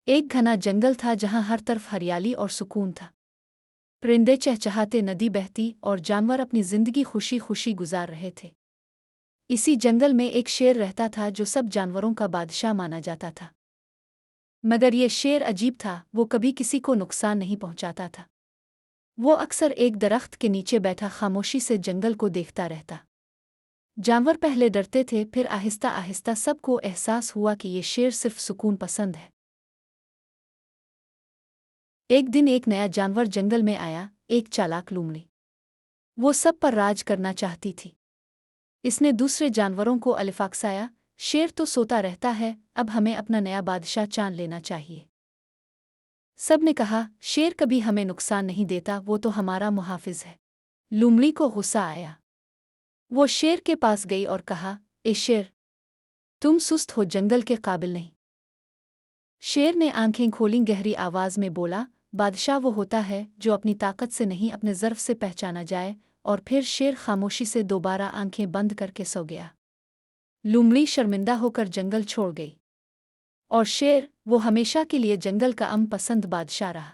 एक घना जंगल था जहां हर तरफ हरियाली और सुकून था। परिंदे चहचहाते, नदी बहती और जानवर अपनी जिंदगी खुशी खुशी गुजार रहे थे। इसी जंगल में एक शेर रहता था जो सब जानवरों का बादशाह माना जाता था। मगर ये शेर अजीब था, वो कभी किसी को नुकसान नहीं पहुंचाता था। वो अक्सर एक दरख्त के नीचे बैठा खामोशी से जंगल को देखता रहता। जानवर पहले डरते थे, फिर आहिस्ता आहिस्ता सबको एहसास हुआ कि ये शेर सिर्फ सुकून पसंद है। एक दिन एक नया जानवर जंगल में आया, एक चालाक लोमड़ी। वो सब पर राज करना चाहती थी। इसने दूसरे जानवरों को अलिफाक्साया, शेर तो सोता रहता है, अब हमें अपना नया बादशाह चान लेना चाहिए। सब ने कहा, शेर कभी हमें नुकसान नहीं देता, वो तो हमारा मुहाफिज है। लोमड़ी को गुस्सा आया। वो शेर के पास गई और कहा, ए शेर, तुम सुस्त हो, जंगल के काबिल नहीं। शेर ने आंखें खोलीं, गहरी आवाज में बोला, बादशाह वो होता है जो अपनी ताकत से नहीं अपने ज़र्फ से पहचाना जाए। और फिर शेर खामोशी से दोबारा आंखें बंद करके सो गया। लोमड़ी शर्मिंदा होकर जंगल छोड़ गई। और शेर, वो हमेशा के लिए जंगल का पसंद बादशाह रहा।